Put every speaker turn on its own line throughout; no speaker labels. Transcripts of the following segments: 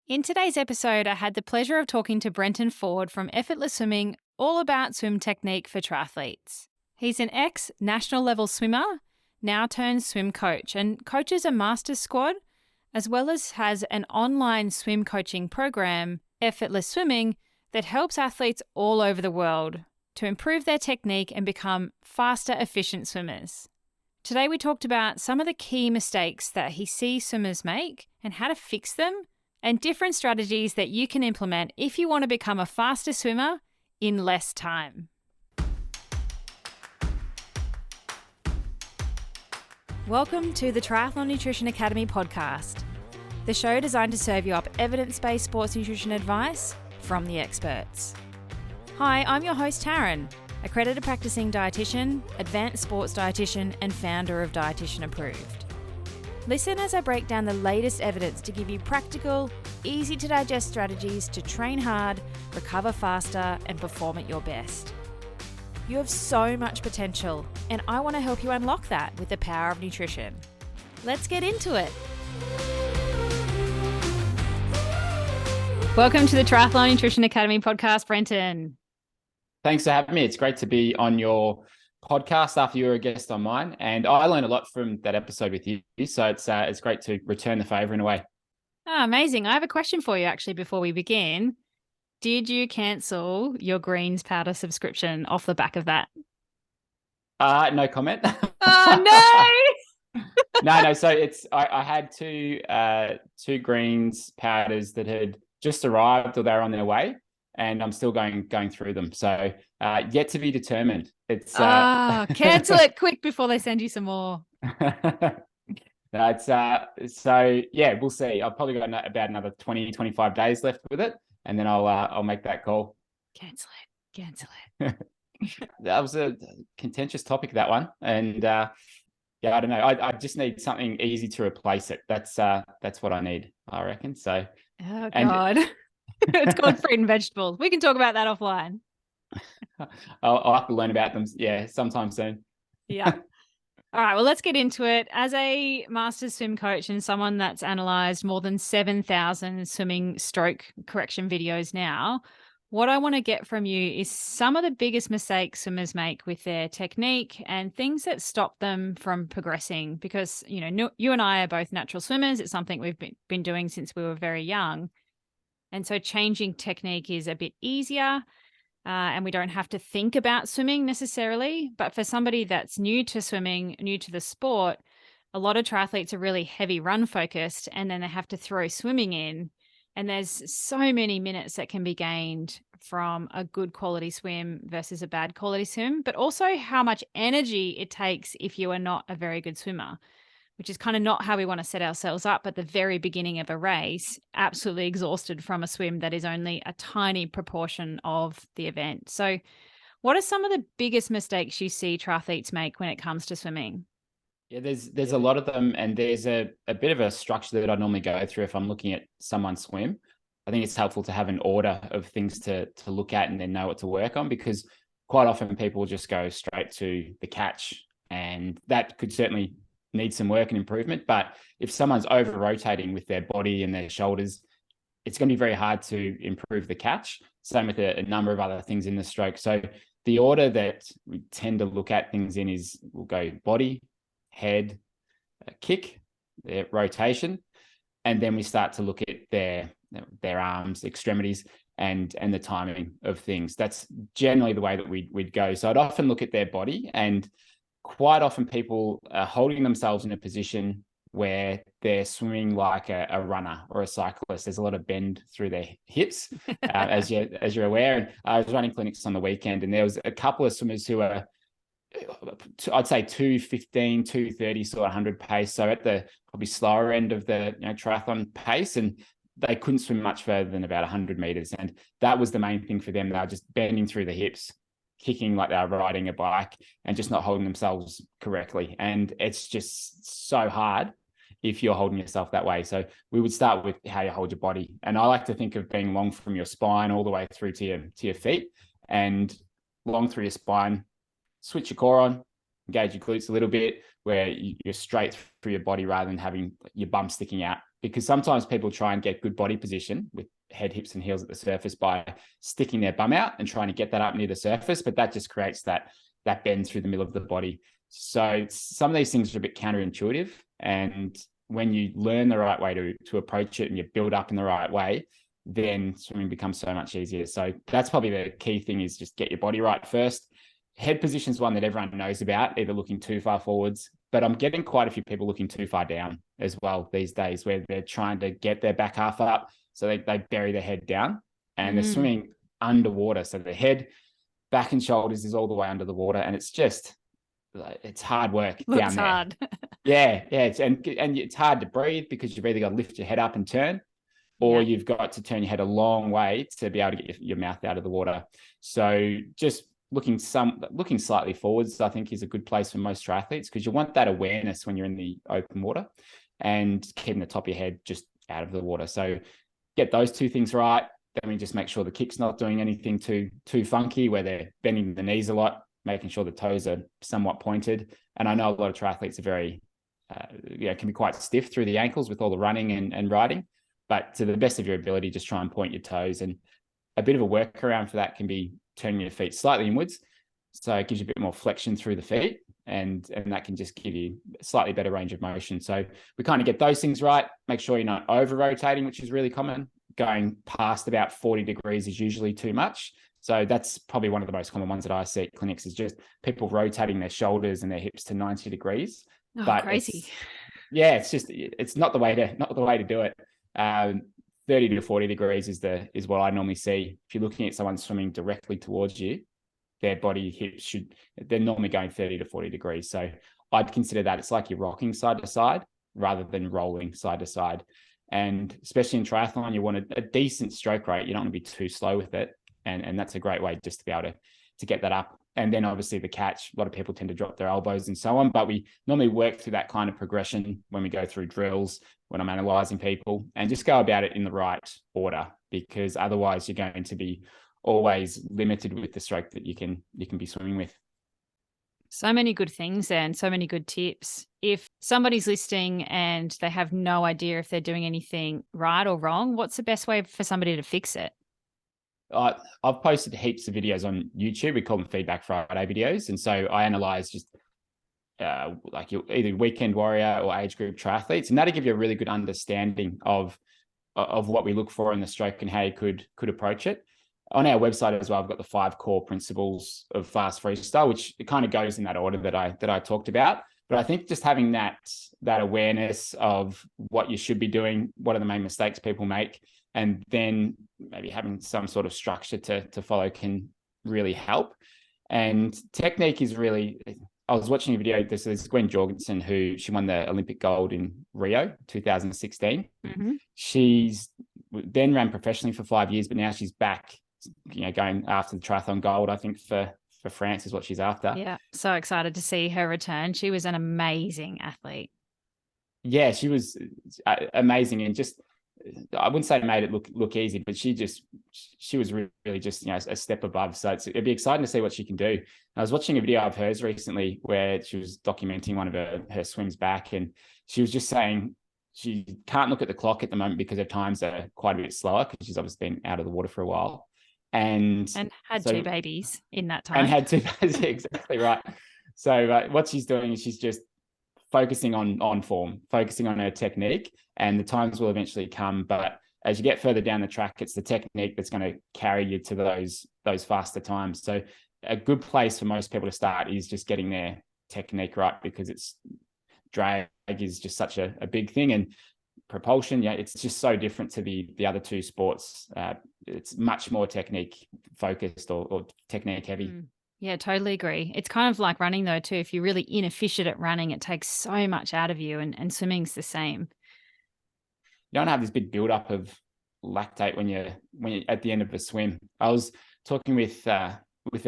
In today's episode, I had the pleasure of talking to Brenton Ford from Effortless Swimming, all about swim technique for triathletes. He's an ex-national level swimmer, now turned swim coach, and coaches a master's squad, as well as has an online swim coaching program, Effortless Swimming, that helps athletes all over the world to improve their technique and become faster, efficient swimmers. Today we talked about some of the key mistakes that he sees swimmers make and how to fix them, and different strategies that you can implement if you want to become a faster swimmer in less time. Welcome to the Triathlon Nutrition Academy podcast, the show designed to serve you up evidence-based sports nutrition advice from the experts. Hi, I'm your host Taryn, accredited practicing dietitian, advanced sports dietitian, and founder of Dietitian Approved. Listen as I break down the latest evidence to give you practical, easy to digest strategies to train hard, recover faster, and perform at your best. You have so much potential, and I want to help you unlock that with the power of nutrition. Let's get into it. Welcome to the Triathlon Nutrition Academy podcast, Brenton.
Thanks for having me. It's great to be on your podcast after you were a guest on mine, and I learned a lot from that episode with you. So it's great to return the favor in a way.
Oh, amazing. I have a question for you actually before we begin. Did you cancel your greens powder subscription off the back of that?
No comment.
Oh no!
No. So I had two greens powders that had just arrived or they were on their way, and I'm still going through them. So yet to be determined. It's
cancel it quick before they send you some more.
No, so yeah, we'll see. I've probably got about another 20-25 days left with it, and then I'll make that call.
Cancel it.
That was a contentious topic, that one, and yeah, I don't know. I just need something easy to replace it. That's what I need, I reckon. So.
Oh God, it's called fruit and vegetables. We can talk about that offline.
I'll have to learn about them, sometime soon.
Yeah. All right, well, let's get into it. As a master's swim coach and someone that's analysed more than 7,000 swimming stroke correction videos now, what I want to get from you is some of the biggest mistakes swimmers make with their technique and things that stop them from progressing. Because, you and I are both natural swimmers. It's something we've been doing since we were very young. And so changing technique is a bit easier. And we don't have to think about swimming necessarily. But for somebody that's new to swimming, new to the sport, a lot of triathletes are really heavy run focused, and then they have to throw swimming in. And there's so many minutes that can be gained from a good quality swim versus a bad quality swim, but also how much energy it takes if you are not a very good swimmer, which is kind of not how we want to set ourselves up at the very beginning of a race, absolutely exhausted from a swim that is only a tiny proportion of the event. So what are some of the biggest mistakes you see triathletes make when it comes to swimming?
Yeah, there's a lot of them, and there's a bit of a structure that I normally go through if I'm looking at someone swim. I think it's helpful to have an order of things to look at and then know what to work on, because quite often people just go straight to the catch, and that could certainly need some work and improvement. But if someone's over rotating with their body and their shoulders, it's going to be very hard to improve the catch. Same with a number of other things in the stroke. So the order that we tend to look at things in is we'll go body, head, kick, their rotation, and then we start to look at their arms, extremities, and the timing of things. That's generally the way that we'd go. So I'd often look at their body, and quite often people are holding themselves in a position where they're swimming like a runner or a cyclist. There's a lot of bend through their hips, as you're aware. And I was running clinics on the weekend, and there was a couple of swimmers who are, I'd say 2:15, 2:30, sort of 100 pace. So at the probably slower end of the triathlon pace, and they couldn't swim much further than about 100 meters. And that was the main thing for them. They were just bending through the hips, kicking like they were riding a bike, and just not holding themselves correctly. And it's just so hard if you're holding yourself that way. So we would start with how you hold your body. And I like to think of being long from your spine all the way through to your feet, and long through your spine. Switch your core on, engage your glutes a little bit, where you're straight through your body rather than having your bum sticking out. because sometimes people try and get good body position with head, hips, and heels at the surface by sticking their bum out and trying to get that up near the surface, but that just creates that bend through the middle of the body. So some of these things are a bit counterintuitive, and when you learn the right way to approach it and you build up in the right way, then swimming becomes so much easier. So that's probably the key thing, is just get your body right first. Head position is one that everyone knows about, either looking too far forwards, but I'm getting quite a few people looking too far down as well these days, where they're trying to get their back half up. So they bury their head down and they're swimming underwater. So the head, back and shoulders is all the way under the water. And it's hard work down there.
Hard.
Yeah. And it's hard to breathe because you've either got to lift your head up and turn, or you've got to turn your head a long way to be able to get your mouth out of the water. So just looking slightly forwards, I think, is a good place for most triathletes, because you want that awareness when you're in the open water and keeping the top of your head just out of the water. So get those two things right. Then we just make sure the kick's not doing anything too funky, where they're bending the knees a lot, making sure the toes are somewhat pointed. And I know a lot of triathletes are very, can be quite stiff through the ankles with all the running and riding. But to the best of your ability, just try and point your toes. And a bit of a workaround for that can be turning your feet slightly inwards. So it gives you a bit more flexion through the feet, and that can just give you a slightly better range of motion. So we kind of get those things right. Make sure you're not over rotating, which is really common. Going past about 40 degrees is usually too much. So that's probably one of the most common ones that I see at clinics, is just people rotating their shoulders and their hips to 90 degrees.
Oh,
but
crazy.
It's not the way to do it. 30 to 40 degrees is what I normally see. If you're looking at someone swimming directly towards you, their body hips they're normally going 30 to 40 degrees. So I'd consider that it's like you're rocking side to side rather than rolling side to side. And especially in triathlon, you want a decent stroke rate. You don't want to be too slow with it. And that's a great way just to be able to get that up. And then obviously the catch, a lot of people tend to drop their elbows and so on, but we normally work through that kind of progression when we go through drills, when I'm analyzing people, and just go about it in the right order, because otherwise you're going to be always limited with the stroke that you can be swimming with.
So many good things there and so many good tips. If somebody's listening and they have no idea if they're doing anything right or wrong, what's the best way for somebody to fix it?
I've posted heaps of videos on YouTube. We call them Feedback Friday videos. And so I analyze just like either weekend warrior or age group triathletes, and that'll give you a really good understanding of what we look for in the stroke and how you could approach it. On our website as well, I've got the 5 core principles of fast freestyle, which it kind of goes in that order that I talked about. But I think just having that awareness of what you should be doing, what are the main mistakes people make, and then maybe having some sort of structure to follow can really help. And technique is really, I was watching a video, there's Gwen Jorgensen, she won the Olympic gold in Rio 2016.
Mm-hmm.
She's then ran professionally for 5 years, but now she's back, going after the triathlon gold, I think for France is what she's after.
Yeah, so excited to see her return. She was an amazing athlete. Yeah,
she was amazing, and just, I wouldn't say it made it look easy, but she was really just a step above. So it'd be exciting to see what she can do. I was watching a video of hers recently where she was documenting one of her swims back, and she was just saying she can't look at the clock at the moment because her times are quite a bit slower, because she's obviously been out of the water for a while. And
had 2 babies in that time.
And had 2 babies, exactly right. So what she's doing is she's just focusing on form, focusing on her technique, and the times will eventually come. But as you get further down the track, it's the technique that's going to carry you to those faster times. So a good place for most people to start is just getting their technique right, because drag is just such a big thing, and propulsion, it's just so different to the other 2 sports. It's much more technique focused or technique heavy.
Yeah, totally agree. It's kind of like running though too. If you're really inefficient at running, it takes so much out of you, and swimming's the same.
You don't have this big buildup of lactate when you're at the end of a swim. I was talking with a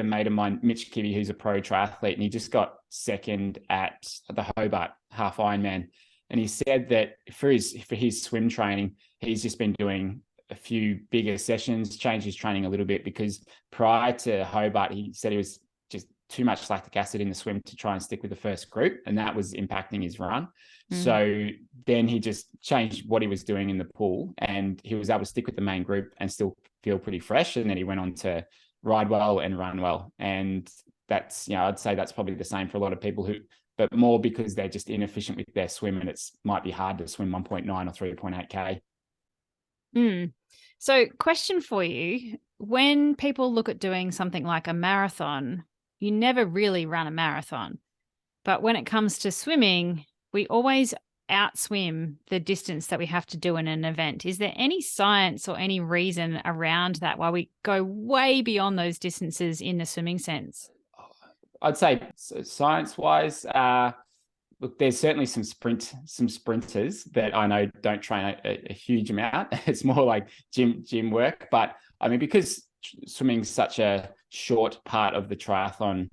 mate of mine, Mitch Kibbe, who's a pro triathlete, and he just got second at the Hobart half Ironman. And he said that for his swim training, he's just been doing a few bigger sessions, changed his training a little bit, because prior to Hobart, he said he was just too much lactic acid in the swim to try and stick with the first group, and that was impacting his run. So then he just changed what he was doing in the pool, and he was able to stick with the main group and still feel pretty fresh. And then he went on to ride well and run well. And that's, I'd say that's probably the same for a lot of people but more because they're just inefficient with their swim, and might be hard to swim 1.9 or 3.8K.
So question for you, when people look at doing something like a marathon, you never really run a marathon. But when it comes to swimming, we always outswim the distance that we have to do in an event. Is there any science or any reason around that why we go way beyond those distances in the swimming sense?
I'd say science-wise, look, there's certainly some sprinters that I know don't train a huge amount. It's more like gym work. But I mean, because swimming's such a short part of the triathlon,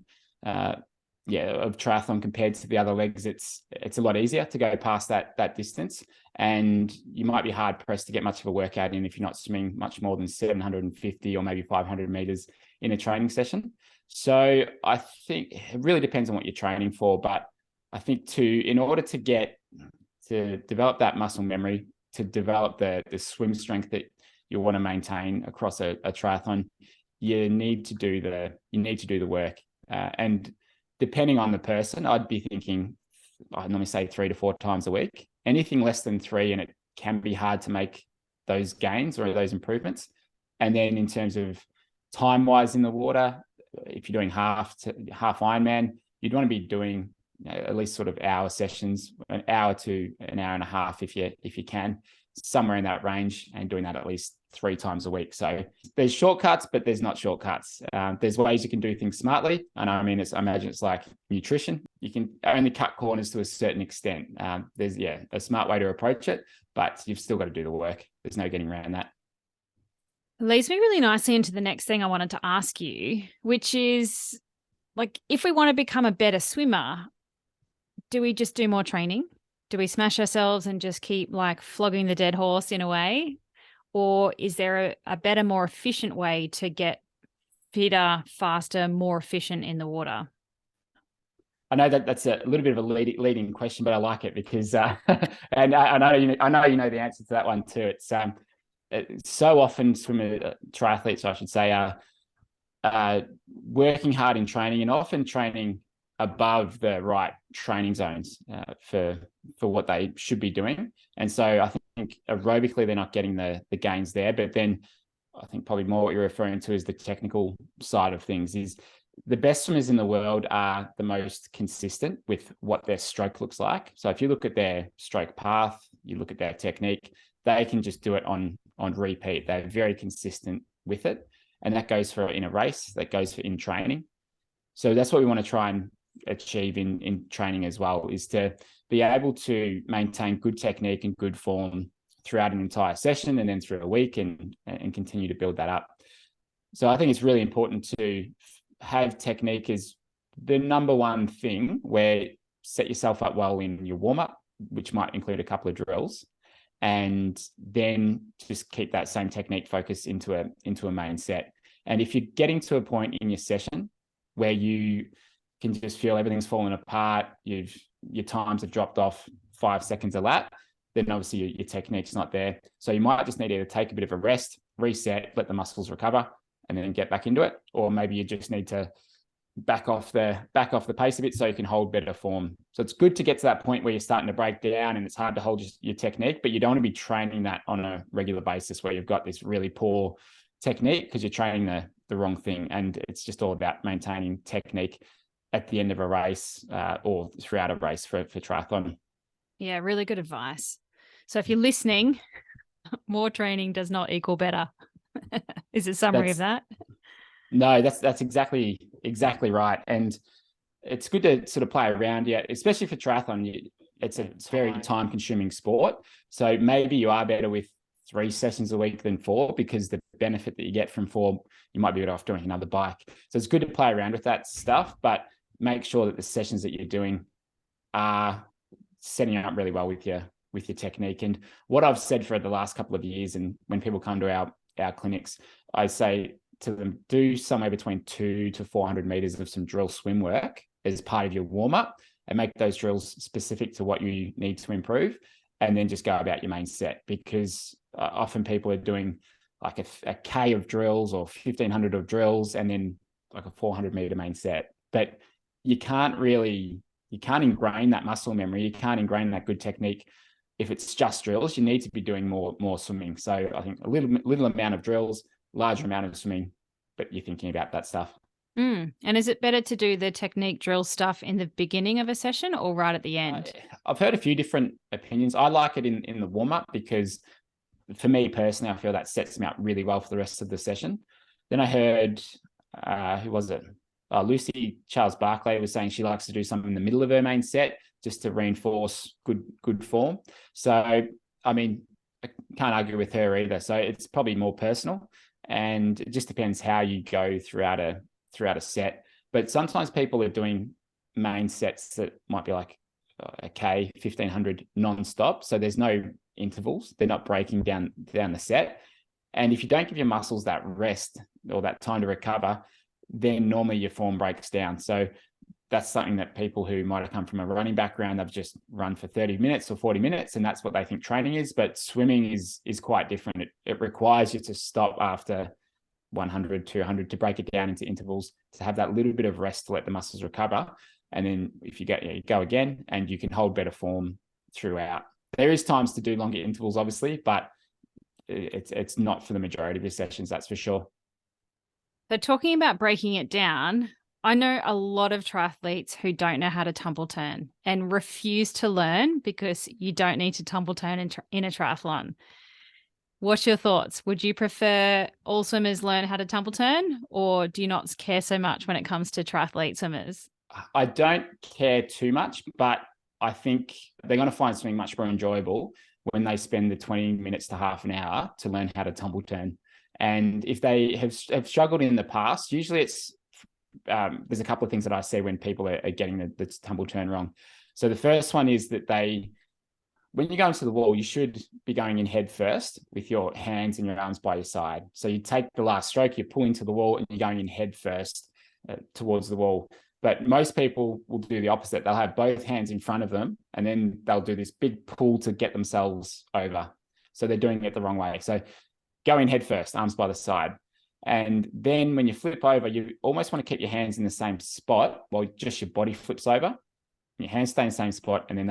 of triathlon compared to the other legs, it's a lot easier to go past that distance. And you might be hard pressed to get much of a workout in if you're not swimming much more than 750 or maybe 500 meters in a training session. So I think it really depends on what you're training for. But I think in order to develop that muscle memory, to develop the swim strength that you want to maintain across a triathlon, you need to do the work. And depending on the person, I'd be thinking, I normally say 3 to 4 times a week. Anything less than 3, and it can be hard to make those gains or those improvements. And then in terms of time-wise in the water, if you're doing half Ironman, you'd want to be doing at least sort of hour sessions, an hour to an hour and a half if you can, somewhere in that range, and doing that at least 3 times a week. So there's shortcuts, but there's not shortcuts. There's ways you can do things smartly. And I imagine it's like nutrition. You can only cut corners to a certain extent. There's a smart way to approach it, but you've still got to do the work. There's no getting around that.
It leads me really nicely into the next thing I wanted to ask you, which is, like, if we want to become a better swimmer, do we just do more training? Do we smash ourselves and just keep like flogging the dead horse in a way? Or is there a better, more efficient way to get fitter, faster, more efficient in the water?
I know that's a little bit of a leading question, but I like it because, and I know you know the answer to that one too. It's so often triathletes, I should say, are working hard in training, and often training above the right training zones for what they should be doing. And so I think aerobically they're not getting the gains there. But then I think probably more what you're referring to is the technical side of things. Is the best swimmers in the world are the most consistent with what their stroke looks like. So if you look at their stroke path, you look at their technique, they can just do it on repeat. They're very consistent with it. And that goes for in a race, that goes for in training. So that's what we want to try and achieve in training as well, is to be able to maintain good technique and good form throughout an entire session and then through a week, and continue to build that up. So I think it's really important to have technique as the number one thing, where set yourself up well in your warm-up, which might include a couple of drills, and then just keep that same technique focus into a main set. And if you're getting to a point in your session where you can just feel everything's falling apart, your times have dropped off 5 seconds a lap, then obviously your technique's not there. So you might just need to either take a bit of a rest, reset, let the muscles recover, and then get back into it. Or maybe you just need to back off the pace a bit so you can hold better form. So it's good to get to that point where you're starting to break down and it's hard to hold your technique, but you don't want to be training that on a regular basis where you've got this really poor technique, because you're training the wrong thing. And it's just all about maintaining technique at the end of a race or throughout a race for triathlon.
Yeah, really good advice. So if you're listening, more training does not equal better. Is a summary of that?
No, that's exactly right. And it's good to sort of play around, especially for triathlon. It's a very time-consuming sport. So maybe you are better with 3 sessions a week than 4, because the benefit that you get from 4, you might be better off doing another bike. So it's good to play around with that stuff, but make sure that the sessions that you're doing are setting up really well with your technique. And what I've said for the last couple of years, and when people come to our clinics, I say to them, do somewhere between 200 to 400 meters of some drill swim work as part of your warm up, and make those drills specific to what you need to improve, and then just go about your main set. Because often people are doing like a K of drills or 1500 of drills and then like a 400 meter main set. But you can't ingrain that muscle memory. You can't ingrain that good technique if it's just drills. You need to be doing more swimming. So I think a little amount of drills, larger amount of swimming, but you're thinking about that stuff.
And is it better to do the technique drill stuff in the beginning of a session or right at the end?
I've heard a few different opinions. I like it in the warm up, because for me personally, I feel that sets me up really well for the rest of the session. Then I heard, who was it? Lucy Charles Barclay was saying she likes to do something in the middle of her main set just to reinforce good form. So, I mean, I can't argue with her either. So it's probably more personal, and it just depends how you go throughout a set. But sometimes people are doing main sets that might be like a K, 1500 non-stop. So there's no intervals. They're not breaking down the set. And if you don't give your muscles that rest or that time to recover, then normally your form breaks down. So that's something that people who might have come from a running background, they've just run for 30 minutes or 40 minutes, and that's what they think training is. But swimming is quite different. It requires you to stop after 100, 200 to break it down into intervals, to have that little bit of rest to let the muscles recover. And then if you go again, and you can hold better form throughout. There is times to do longer intervals, obviously, but it's not for the majority of your sessions, that's for sure.
So talking about breaking it down, I know a lot of triathletes who don't know how to tumble turn and refuse to learn because you don't need to tumble turn in a triathlon. What's your thoughts? Would you prefer all swimmers learn how to tumble turn, or do you not care so much when it comes to triathlete swimmers?
I don't care too much, but I think they're going to find swimming much more enjoyable when they spend the 20 minutes to half an hour to learn how to tumble turn. And if they have struggled in the past, usually it's there's a couple of things that I see when people are getting the tumble turn wrong. So the first one is that when you go into the wall, you should be going in head first with your hands and your arms by your side. So you take the last stroke, you pull into the wall, and you're going in head first towards the wall. But most people will do the opposite. They'll have both hands in front of them, and then they'll do this big pull to get themselves over. So they're doing it the wrong way. So go in head first, arms by the side. And then when you flip over, you almost want to keep your hands in the same spot while just your body flips over. Your hands stay in the same spot, and then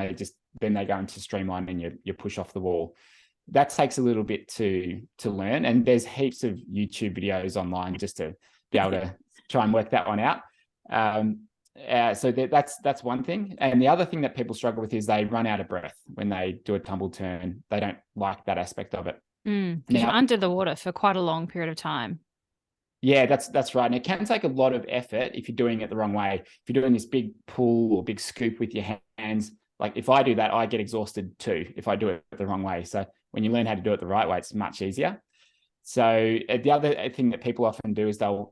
they go into streamline, and you push off the wall. That takes a little bit to learn, and there's heaps of YouTube videos online just to be able to try and work that one out. So that's one thing. And the other thing that people struggle with is they run out of breath when they do a tumble turn. They don't like that aspect of it.
Because you're under the water for quite a long period of time.
Yeah, that's right. And it can take a lot of effort if you're doing it the wrong way. If you're doing this big pull or big scoop with your hands, like if I do that, I get exhausted too if I do it the wrong way. So when you learn how to do it the right way, it's much easier. So the other thing that people often do is they'll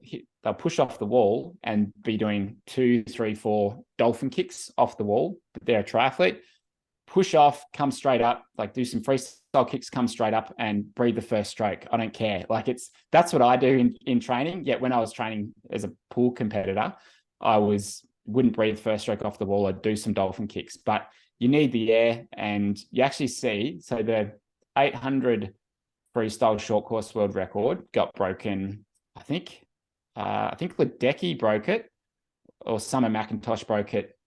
push off the wall and be doing 2, 3, 4 dolphin kicks off the wall, but they're a triathlete. Push off, come straight up, like do some freestyle kicks, come straight up and breathe the first stroke. I don't care. Like that's what I do in training. Yet when I was training as a pool competitor, I wouldn't breathe first stroke off the wall. I'd do some dolphin kicks, but you need the air, and you actually see, so the 800 freestyle short course world record got broken. I think Ledecky broke it, or Summer McIntosh broke it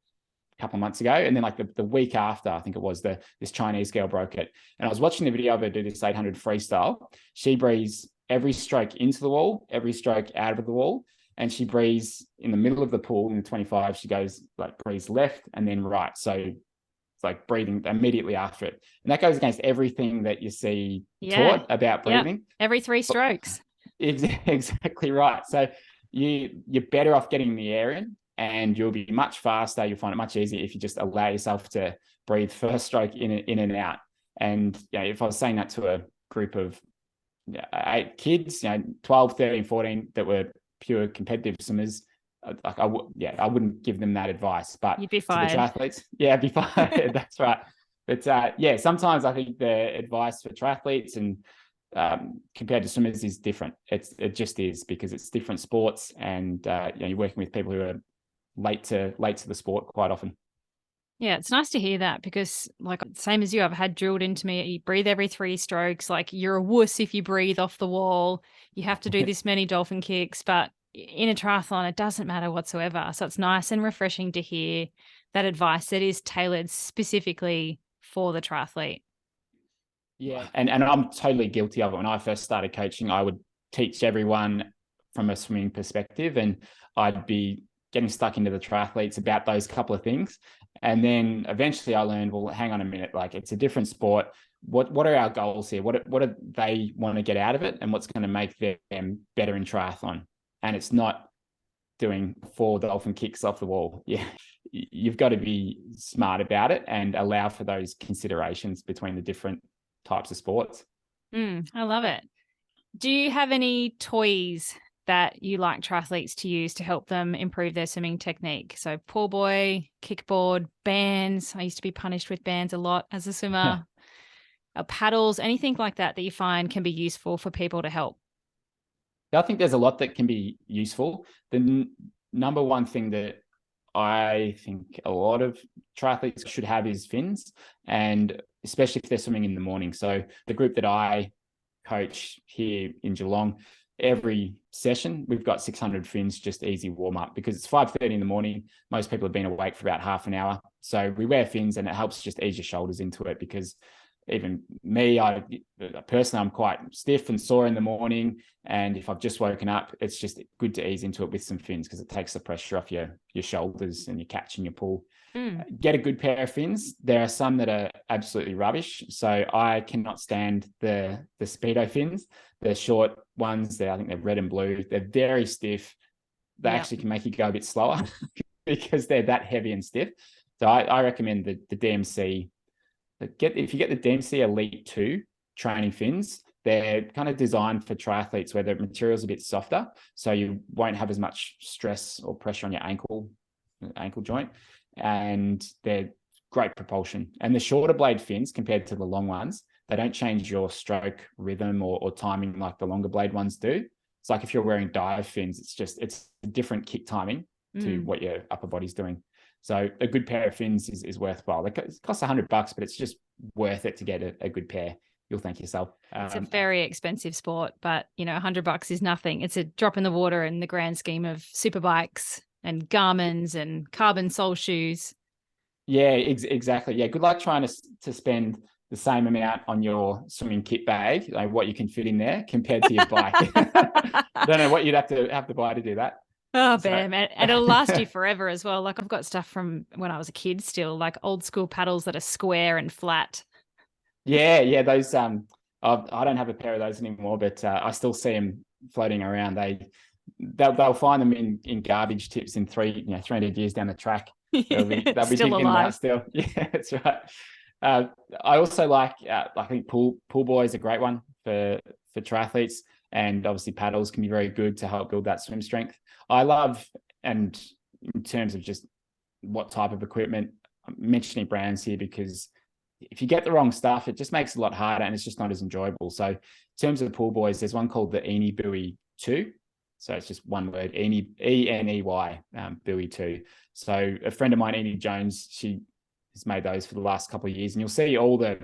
a couple of months ago, and then like the week after, I think it was, this Chinese girl broke it. And I was watching the video of her do this 800 freestyle. She breathes every stroke into the wall, every stroke out of the wall, and she breathes in the middle of the pool in the 25. She goes like breathes left and then right. So it's like breathing immediately after it, and that goes against everything that you see taught about breathing.
Every 3 strokes.
Exactly right. So you're better off getting the air in, and you'll be much faster. You'll find it much easier if you just allow yourself to breathe first stroke in and out. And if I was saying that to a group of 8 kids, 12, 13, 14 that were pure competitive swimmers, I wouldn't give them that advice. But
you'd be fired.
To the triathletes, I'd be fired. That's right. But sometimes I think the advice for triathletes and compared to swimmers is different. It just is, because it's different sports, and you're working with people who are late to the sport quite often.
Yeah, it's nice to hear that because, like, same as you, I've had drilled into me, you breathe every 3 strokes. Like, you're a wuss if you breathe off the wall. You have to do this many dolphin kicks, but in a triathlon, it doesn't matter whatsoever. So it's nice and refreshing to hear that advice that is tailored specifically for the triathlete.
Yeah, and I'm totally guilty of it. When I first started coaching, I would teach everyone from a swimming perspective, and I'd be getting stuck into the triathletes about those couple of things. And then eventually I learned, well, hang on a minute, like, it's a different sport. What are our goals here? What do they want to get out of it, and what's going to make them better in triathlon? And it's not doing 4 dolphin kicks off the wall. Yeah, you've got to be smart about it and allow for those considerations between the different types of sports.
I love it. Do you have any toys that you like triathletes to use to help them improve their swimming technique? So pool boy, kickboard, bands. I used to be punished with bands a lot as a swimmer. Paddles, anything like that that you find can be useful for people to help?
I think there's a lot that can be useful. The number one thing that I think a lot of triathletes should have is fins, and especially if they're swimming in the morning. So the group that I coach here in Geelong, every session we've got 600 fins, just easy warm up, because it's 5:30 in the morning. Most people have been awake for about half an hour. So we wear fins, and it helps just ease your shoulders into it, because even me, personally, I'm quite stiff and sore in the morning. And if I've just woken up, it's just good to ease into it with some fins, because it takes the pressure off your shoulders and your catch and your pull. Get a good pair of fins. There are some that are absolutely rubbish. So I cannot stand the Speedo fins. The short ones, I think they're red and blue. They're very stiff. They actually can make you go a bit slower because they're that heavy and stiff. So I recommend the DMC. If you get the DMC Elite 2 training fins, they're kind of designed for triathletes where the material's a bit softer, so you won't have as much stress or pressure on your ankle joint, and they're great propulsion. And the shorter blade fins, compared to the long ones, they don't change your stroke rhythm or timing like the longer blade ones do. It's like if you're wearing dive fins, it's a different kick timing to what your upper body's doing. So a good pair of fins is worthwhile. It costs $100, but it's just worth it to get a good pair. You'll thank yourself.
It's a very expensive sport, but $100 is nothing. It's a drop in the water in the grand scheme of super bikes and Garmin's and carbon sole shoes.
Yeah, exactly. Yeah, good luck trying to spend the same amount on your swimming kit bag, like what you can fit in there, compared to your bike. I don't know what you'd have to buy to do that.
Oh, bam. And it'll last you forever as well. Like, I've got stuff from when I was a kid still, like old school paddles that are square and flat.
Yeah. Those, I don't have a pair of those anymore, but I still see them floating around. They'll find them in garbage tips in 300 years down the track. They'll be
still
thinking
alive.
that still. Yeah, that's right. I also like, I think pool boy is a great one for triathletes, and obviously paddles can be very good to help build that swim strength. I love, and in terms of just what type of equipment, I'm mentioning brands here because if you get the wrong stuff, it just makes it a lot harder and it's just not as enjoyable. So in terms of the pool boys, there's one called the Eney Buoy 2. So it's just one word, Eney, E-N-E-Y, Buoy 2. So a friend of mine, Eney Jones, she has made those for the last couple of years, and you'll see all the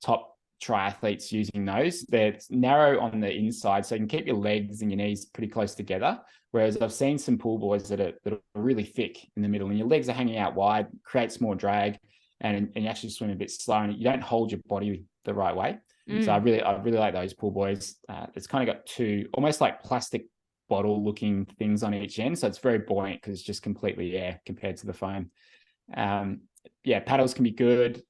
top triathletes using those. They're narrow on the inside, so you can keep your legs and your knees pretty close together. Whereas I've seen some pool boys that are really thick in the middle, and your legs are hanging out wide, creates more drag, and you actually swim a bit slower, and you don't hold your body the right way. So I really like those pool boys. It's kind of got two almost like plastic bottle looking things on each end, so it's very buoyant because it's just completely air compared to the foam. Paddles can be good.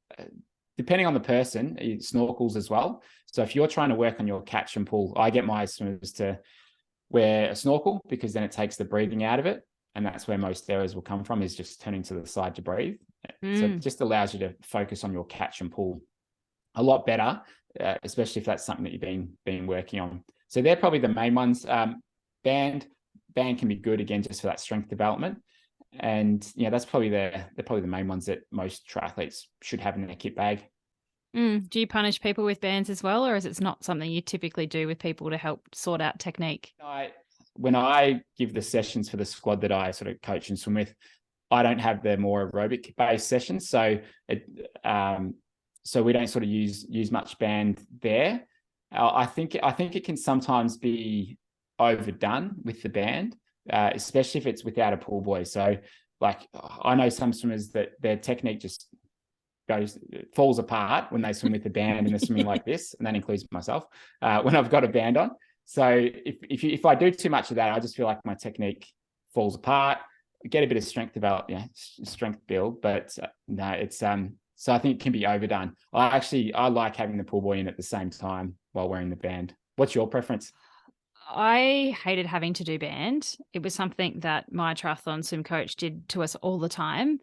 Depending on the person, snorkels as well. So if you're trying to work on your catch and pull, I get my swimmers to wear a snorkel because then it takes the breathing out of it. And that's where most errors will come from, is just turning to the side to breathe. So it just allows you to focus on your catch and pull a lot better, especially if that's something that you've been working on. So they're probably the main ones. Band can be good, again, just for that strength development. And they're probably the main ones that most triathletes should have in their kit bag.
Do you punish people with bands as well, or is it not something you typically do with people to help sort out technique?
When I give the sessions for the squad that I sort of coach and swim with, I don't have the more aerobic based sessions. So so we don't sort of use much band there. I think it can sometimes be overdone with the band, especially if it's without a pull buoy. So like I know some swimmers that their technique just falls apart when they swim with the band and they're swimming like this, and that includes myself when I've got a band on. So if I do too much of that, I just feel like my technique falls apart. Get a bit of strength strength build, but no, it's so I think it can be overdone. I like having the pull buoy in at the same time while wearing the band. What's your preference?
I hated having to do band. It was something that my triathlon swim coach did to us all the time.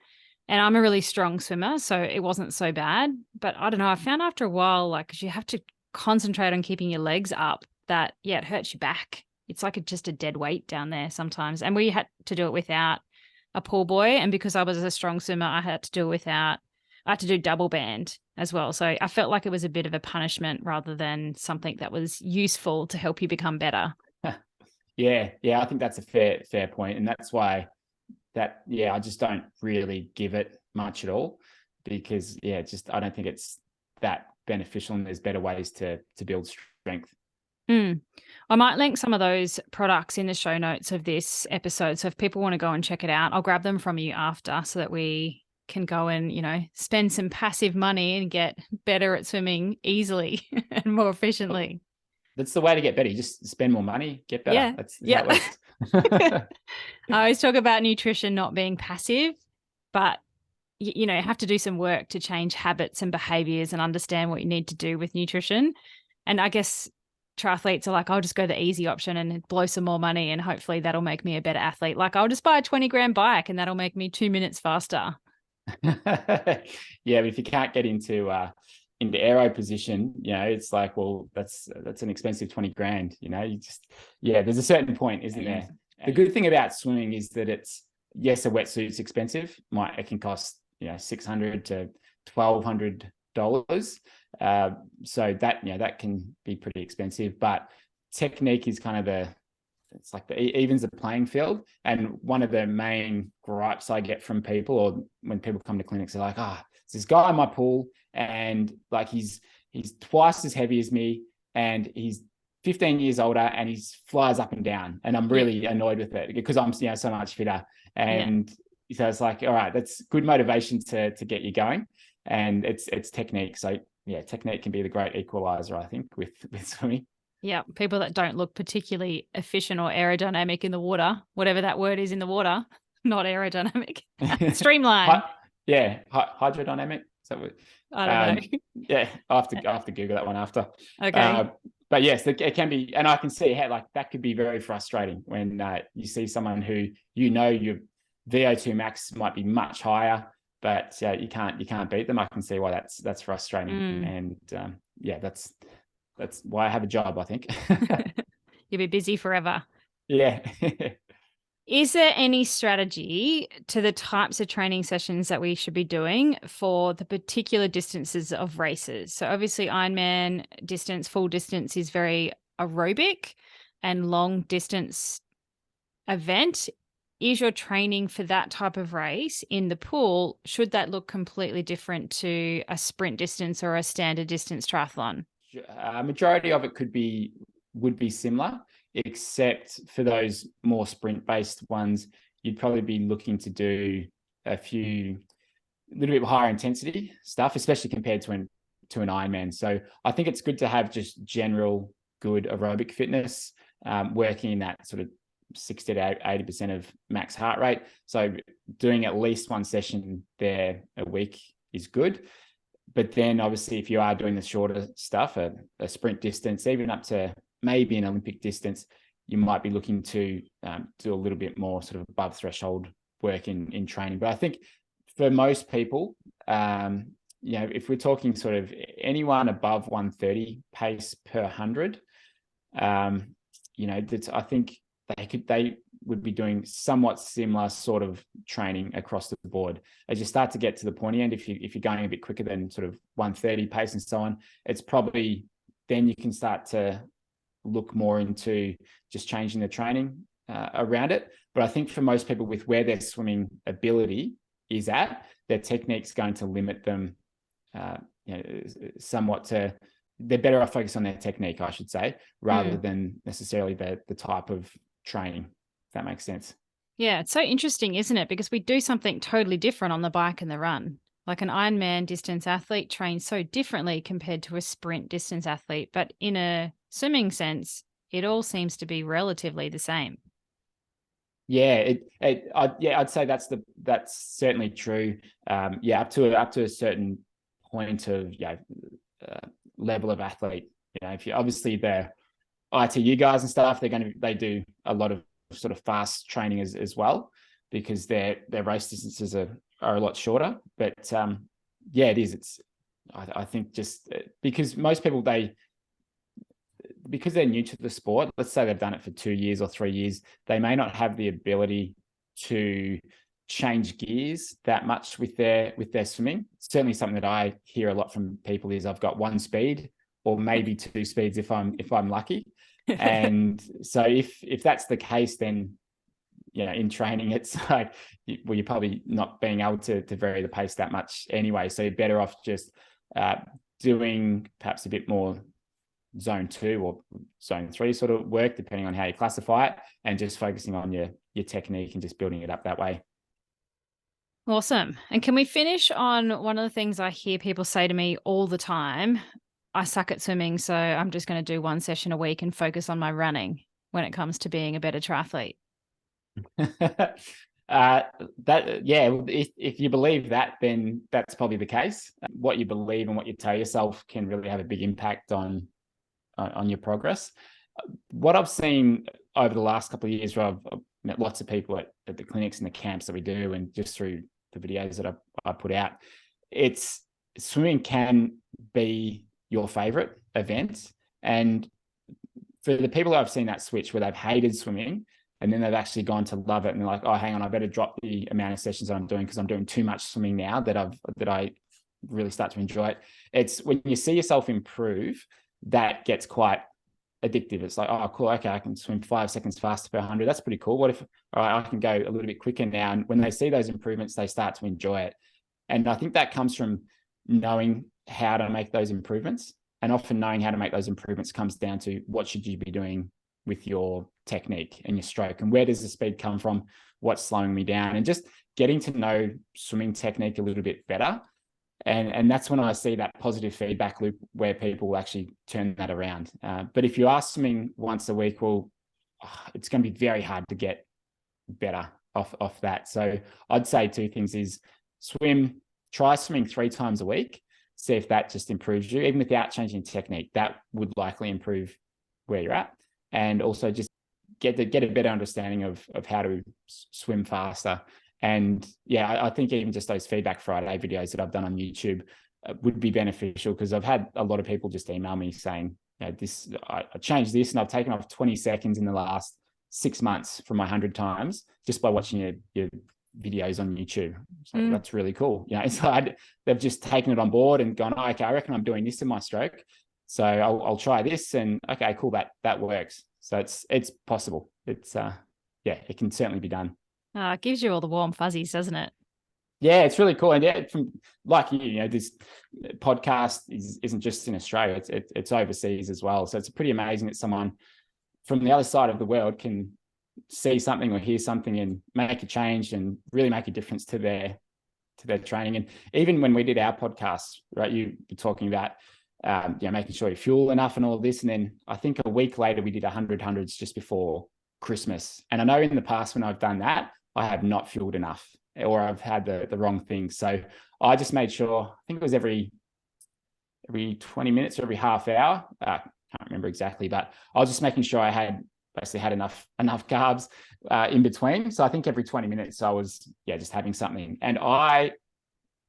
And I'm a really strong swimmer, so it wasn't so bad. But I don't know, I found after a while, like, 'cause you have to concentrate on keeping your legs up, that, yeah, it hurts your back. It's like just a dead weight down there sometimes. And we had to do it without a pull buoy. And because I was a strong swimmer, I had to do it without, I had to do double band as well. So I felt like it was a bit of a punishment rather than something that was useful to help you become better.
Yeah, I think that's a fair point, and that's why I just don't really give it much at all, because I don't think it's that beneficial, and there's better ways to build strength.
I might link some of those products in the show notes of this episode. So if people want to go and check it out, I'll grab them from you after so that we can go and, spend some passive money and get better at swimming easily and more efficiently.
That's the way to get better. You just spend more money, get better.
Yeah.
That's
Yeah.
how it works.
I always talk about nutrition not being passive, but you have to do some work to change habits and behaviors and understand what you need to do with nutrition. And I guess triathletes are like, I'll just go the easy option and blow some more money and hopefully that'll make me a better athlete. Like, I'll just buy a 20 grand bike and that'll make me 2 minutes faster.
But if you can't get into aero position, it's like, well, that's an expensive 20 grand. There's a certain point, isn't there? The good thing about swimming is that it's, yes, a wetsuit's expensive. It can cost $600 to $1,200. So that can be pretty expensive. But technique is kind of it's like the evens the playing field. And one of the main gripes I get from people, or when people come to clinics, they're like, there's this guy in my pool, and like he's twice as heavy as me, and he's 15 years older, and he flies up and down, and I'm really annoyed with it because I'm so much fitter. And so it's like, all right, that's good motivation to get you going, and it's technique. So technique can be the great equalizer, I think, with swimming.
Yeah, people that don't look particularly efficient or aerodynamic in the water, whatever that word is in the water, not aerodynamic, streamline.
Hydrodynamic. Is that what?
I don't know.
Yeah, I have to Google that one after.
Okay.
But yes, it can be, and I can see how like that could be very frustrating when you see someone who your VO2 max might be much higher, but you can't beat them. I can see why that's frustrating, and that's why I have a job, I think.
You'll be busy forever.
Yeah.
Is there any strategy to the types of training sessions that we should be doing for the particular distances of races? So obviously Ironman distance, full distance is very aerobic, and long distance event. Is your training for that type of race in the pool, should that look completely different to a sprint distance or a standard distance triathlon?
Majority of it would be similar, except for those more sprint-based ones, you'd probably be looking to do a little bit higher intensity stuff, especially compared to an Ironman. So I think it's good to have just general good aerobic fitness, working in that sort of 60 to 80% of max heart rate. So doing at least one session there a week is good. But then obviously if you are doing the shorter stuff, a sprint distance, even up to maybe an Olympic distance, you might be looking to do a little bit more sort of above threshold work in training. But I think for most people, if we're talking sort of anyone above 130 pace per 100, I think would be doing somewhat similar sort of training across the board. As you start to get to the pointy end, if you're going a bit quicker than sort of 130 pace and so on, it's probably then you can start to look more into just changing the training around it. But I think for most people, with where their swimming ability is at, their technique's going to limit them somewhat to, they're better off focused on their technique, I should say, rather than necessarily the type of training, if that makes sense.
Yeah, it's so interesting, isn't it? Because we do something totally different on the bike and the run. Like an Ironman distance athlete trains so differently compared to a sprint distance athlete. But in a swimming sense, it all seems to be relatively the same.
Yeah, I'd say that's certainly true. Up to a certain point of level of athlete. If you obviously the ITU guys and stuff, they do a lot of sort of fast training as well, because their race distances are a lot shorter. But it is. I think just because most people because they're new to the sport, let's say they've done it for 2 years or 3 years, they may not have the ability to change gears that much with their swimming. Certainly something that I hear a lot from people is I've got one speed or maybe 2 speeds if I'm lucky. And so if that's the case, then in training it's like, well, you're probably not being able to vary the pace that much anyway. So you're better off just doing perhaps a bit more zone 2 or zone 3 sort of work, depending on how you classify it, and just focusing on your technique and just building it up that way.
Awesome. And can we finish on one of the things I hear people say to me all the time? I suck at swimming, so I'm just going to do 1 session a week and focus on my running when it comes to being a better triathlete. If you believe that, then that's probably the case. What you believe and what you tell yourself can really have a big impact on your progress. What I've seen over the last couple of years, where I've met lots of people at the clinics and the camps that we do, and just through the videos that I put out, it's swimming can be your favorite event. And for the people that I've seen that switch where they've hated swimming and then they've actually gone to love it, and they're like, oh, hang on, I better drop the amount of sessions that I'm doing because I'm doing too much swimming now that I really start to enjoy it. It's when you see yourself improve, that gets quite addictive. It's like, oh, cool, okay, I can swim 5 seconds faster per 100. That's pretty cool. What if I can go a little bit quicker now? And when they see those improvements, they start to enjoy it. And I think that comes from knowing how to make those improvements. And often knowing how to make those improvements comes down to what should you be doing with your technique and your stroke, and where does the speed come from? What's slowing me down? And just getting to know swimming technique a little bit better. And that's when I see that positive feedback loop where people will actually turn that around. But if you are swimming once a week, well, it's going to be very hard to get better off that. So I'd say 2 things is try swimming 3 times a week. See if that just improves you, even without changing technique. That would likely improve where you're at. And also just get a better understanding of how to swim faster. And I think even just those Feedback Friday videos that I've done on YouTube would be beneficial, because I've had a lot of people just email me saying, I changed this and I've taken off 20 seconds in the last 6 months from my 100 times just by watching your videos on YouTube. So that's really cool. It's like they've just taken it on board and gone, oh, okay, I reckon I'm doing this in my stroke, so I'll try this, and okay, cool, that works. So it's possible. It can certainly be done. It gives you all the warm fuzzies, doesn't it?
Yeah, it's really cool. And from like this podcast isn't just in Australia; it's overseas as well. So it's pretty amazing that someone from the other side of the world can see something or hear something and make a change and really make a difference to their training. And even when we did our podcast, right, you were talking about making sure you fuel enough and all of this. And then I think a week later we did 100 hundreds just before Christmas. And I know in the past when I've done that, I have not fueled enough, or I've had the wrong thing. So I just made sure, I think it was every 20 minutes or every half hour. I can't remember exactly, but I was just making sure I had enough carbs in between. So I think every 20 minutes I was just having something. And I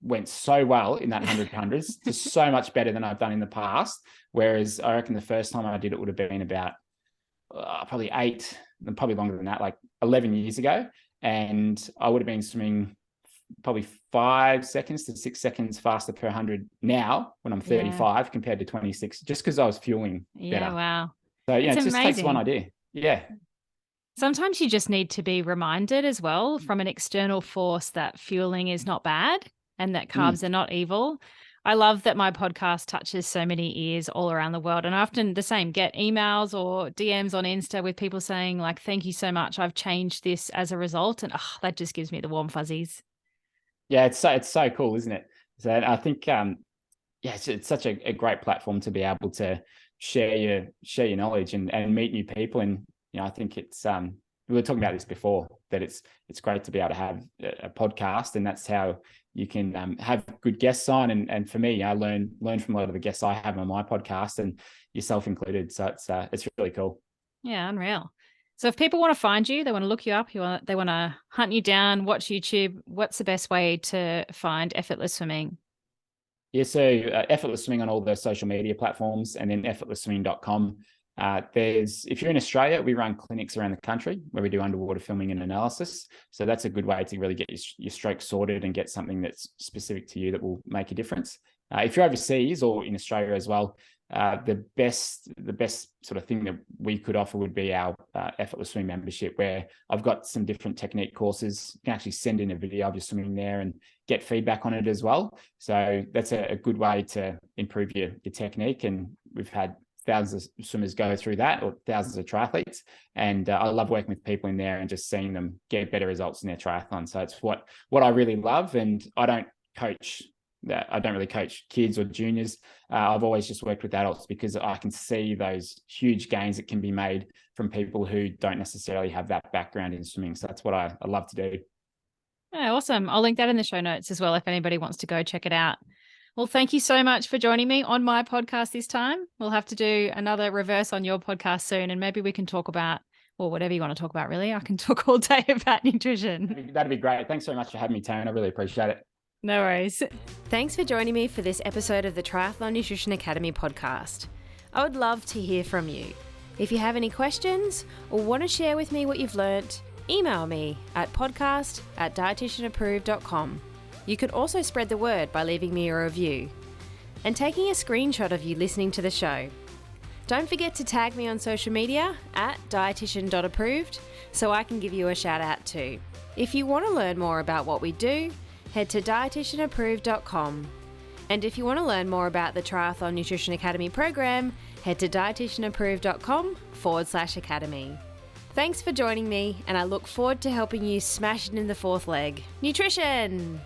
went so well in that 100 hundreds, just so much better than I've done in the past. Whereas I reckon the first time I did it would have been about probably probably longer than that, like 11 years ago. And I would have been swimming probably 5 seconds to 6 seconds faster per 100 now when I'm 35 compared to 26, just because I was fueling better.
Wow.
So,
It's
it just takes one
amazing.
idea. Yeah.
Sometimes you just need to be reminded as well from an external force that fueling is not bad and that
Mm.
carbs are not evil. I love that my podcast touches so many ears all around the world. And I often the same, get emails or DMs on Insta with people saying like, thank you so much. I've changed this as a result. And that just gives me the warm fuzzies.
Yeah, it's so cool, isn't it? So I think it's such a great platform to be able to share your knowledge and meet new people. And I think it's we were talking about this before, that it's great to be able to have a podcast, and that's how you can have good guests on. And for me, I learn from a lot of the guests I have on my podcast, and yourself included. So it's really cool.
Yeah, unreal. So if people want to find you, they want to look you up, they want to hunt you down, watch YouTube, what's the best way to find Effortless Swimming?
Yeah, so Effortless Swimming on all the social media platforms, and then effortlessswimming.com. If you're in Australia, we run clinics around the country where we do underwater filming and analysis. So that's a good way to really get your stroke sorted and get something that's specific to you that will make a difference. If you're overseas or in Australia as well, the best sort of thing that we could offer would be our Effortless Swimming membership, where I've got some different technique courses. You can actually send in a video of your swimming there and get feedback on it as well. So that's a good way to improve your technique. And we've had thousands of swimmers go through that, or thousands of triathletes. And I love working with people in there and just seeing them get better results in their triathlon. So it's what I really love. And I don't really coach kids or juniors. I've always just worked with adults, because I can see those huge gains that can be made from people who don't necessarily have that background in swimming. So that's what I love to do.
Yeah, awesome. I'll link that in the show notes as well if anybody wants to go check it out. Well, thank you so much for joining me on my podcast this time. We'll have to do another reverse on your podcast soon, and maybe we can talk about, or whatever you want to talk about, really. I can talk all day about nutrition.
That'd be great. Thanks so much for having me, Tone. I really appreciate it.
No worries.
Thanks for joining me for this episode of the Triathlon Nutrition Academy podcast. I would love to hear from you. If you have any questions or want to share with me what you've learnt, email me at podcast@dietitianapproved.com. You can also spread the word by leaving me a review and taking a screenshot of you listening to the show. Don't forget to tag me on social media at dietitian.approved so I can give you a shout out too. If you want to learn more about what we do, head to dietitianapproved.com. And if you want to learn more about the Triathlon Nutrition Academy program, head to dietitianapproved.com/academy. Thanks for joining me, and I look forward to helping you smash it in the fourth leg. Nutrition!